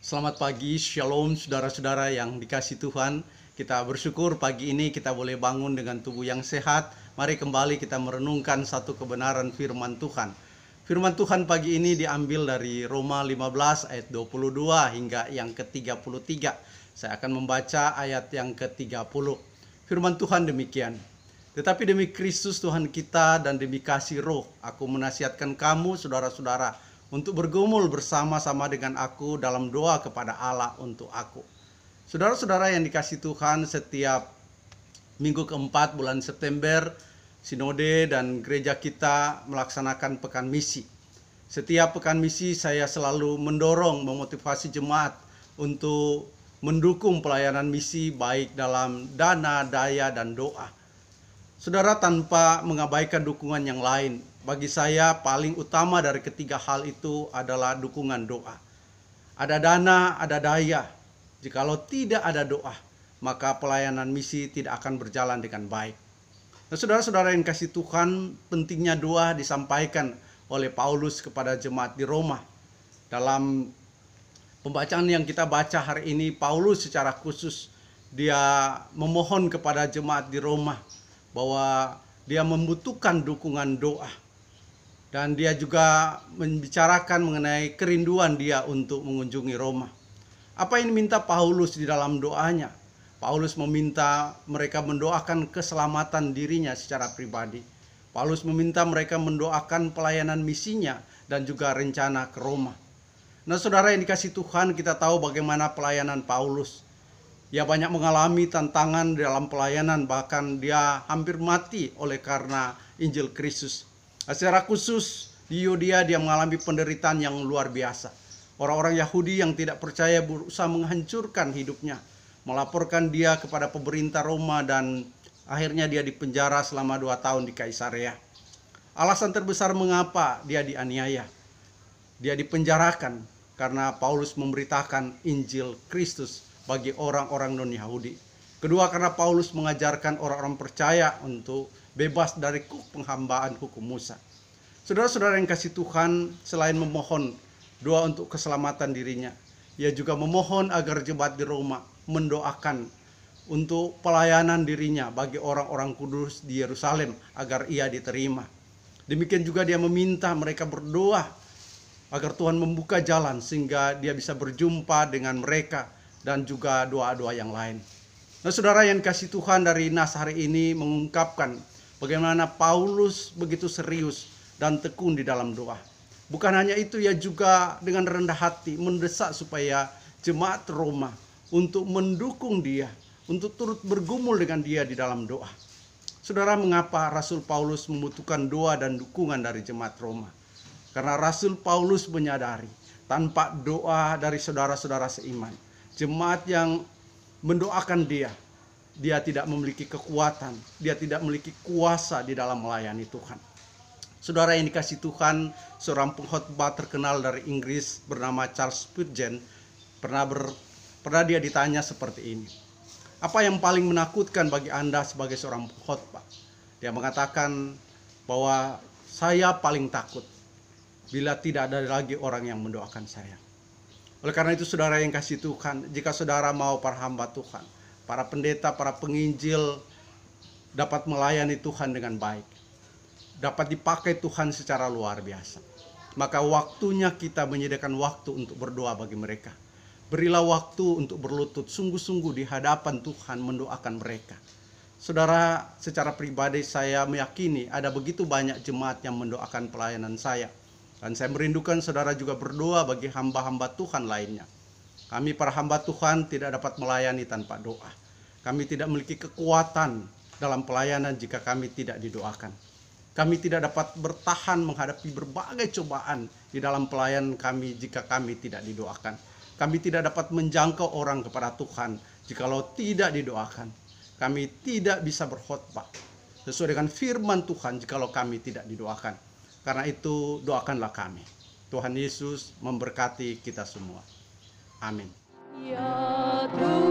Selamat pagi, shalom saudara-saudara yang dikasihi Tuhan. Kita bersyukur pagi ini kita boleh bangun dengan tubuh yang sehat. Mari kembali kita merenungkan satu kebenaran firman Tuhan. Firman Tuhan pagi ini diambil dari Roma 15 ayat 22 hingga yang ke-33. Saya akan membaca ayat yang ke-30. Firman Tuhan demikian. Tetapi demi Kristus Tuhan kita dan demi kasih Roh, aku menasihatkan kamu saudara-saudara untuk bergumul bersama-sama dengan aku dalam doa kepada Allah untuk aku. Saudara-saudara yang dikasihi Tuhan, setiap minggu keempat bulan September, Sinode dan gereja kita melaksanakan pekan misi. Setiap pekan misi saya selalu mendorong, memotivasi jemaat untuk mendukung pelayanan misi baik dalam dana, daya, dan doa. Saudara, tanpa mengabaikan dukungan yang lain, bagi saya paling utama dari ketiga hal itu adalah dukungan doa. Ada dana, ada daya. Jikalau tidak ada doa, maka pelayanan misi tidak akan berjalan dengan baik. Nah, saudara-saudara yang kasih Tuhan, pentingnya doa disampaikan oleh Paulus kepada jemaat di Roma. Dalam pembacaan yang kita baca hari ini, Paulus secara khusus dia memohon kepada jemaat di Roma bahwa dia membutuhkan dukungan doa. Dan dia juga membicarakan mengenai kerinduan dia untuk mengunjungi Roma. Apa yang diminta Paulus di dalam doanya? Paulus meminta mereka mendoakan keselamatan dirinya secara pribadi. Paulus meminta mereka mendoakan pelayanan misinya dan juga rencana ke Roma. Nah, saudara yang dikasihi Tuhan, kita tahu bagaimana pelayanan Paulus. Dia banyak mengalami tantangan dalam pelayanan, bahkan dia hampir mati oleh karena Injil Kristus. Secara khusus di Yudea dia mengalami penderitaan yang luar biasa. Orang-orang Yahudi yang tidak percaya berusaha menghancurkan hidupnya, melaporkan dia kepada pemerintah Roma, dan akhirnya dia dipenjara selama 2 tahun di Kaisarea. Alasan terbesar mengapa dia dianiaya, dia dipenjarakan karena Paulus memberitakan Injil Kristus bagi orang-orang non-Yahudi. Kedua, karena Paulus mengajarkan orang-orang percaya untuk bebas dari penghambaan hukum Musa. Saudara-saudara yang kasih Tuhan, selain memohon doa untuk keselamatan dirinya, ia juga memohon agar jemaat di Roma mendoakan untuk pelayanan dirinya bagi orang-orang kudus di Yerusalem agar ia diterima. Demikian juga dia meminta mereka berdoa agar Tuhan membuka jalan sehingga dia bisa berjumpa dengan mereka, dan juga doa-doa yang lain. Nah, saudara yang kasih Tuhan, dari nas hari ini mengungkapkan bagaimana Paulus begitu serius dan tekun di dalam doa. Bukan hanya itu, ia juga dengan rendah hati mendesak supaya jemaat Roma untuk mendukung dia, untuk turut bergumul dengan dia di dalam doa. Saudara, mengapa Rasul Paulus membutuhkan doa dan dukungan dari jemaat Roma? Karena Rasul Paulus menyadari tanpa doa dari saudara-saudara seiman, jemaat yang mendoakan dia tidak memiliki kekuatan, dia tidak memiliki kuasa di dalam melayani Tuhan. Saudara yang dikasihi Tuhan, seorang pengkhotbah terkenal dari Inggris bernama Charles Spurgeon pernah dia ditanya seperti ini. Apa yang paling menakutkan bagi Anda sebagai seorang pengkhotbah? Dia mengatakan bahwa saya paling takut bila tidak ada lagi orang yang mendoakan saya. Oleh karena itu, saudara yang kasih Tuhan, jika saudara mau para hamba Tuhan, para pendeta, para penginjil dapat melayani Tuhan dengan baik, dapat dipakai Tuhan secara luar biasa, maka waktunya kita menyediakan waktu untuk berdoa bagi mereka. Berilah waktu untuk berlutut sungguh-sungguh di hadapan Tuhan, mendoakan mereka. Saudara, secara pribadi saya meyakini ada begitu banyak jemaat yang mendoakan pelayanan saya. Dan saya merindukan saudara juga berdoa bagi hamba-hamba Tuhan lainnya. Kami para hamba Tuhan tidak dapat melayani tanpa doa. Kami tidak memiliki kekuatan dalam pelayanan jika kami tidak didoakan. Kami tidak dapat bertahan menghadapi berbagai cobaan di dalam pelayanan kami jika kami tidak didoakan. Kami tidak dapat menjangkau orang kepada Tuhan jikalau tidak didoakan. Kami tidak bisa berkhotbah sesuai dengan firman Tuhan jikalau kami tidak didoakan. Karena itu, doakanlah kami. Tuhan Yesus memberkati kita semua. Amin. Ya Tuhan.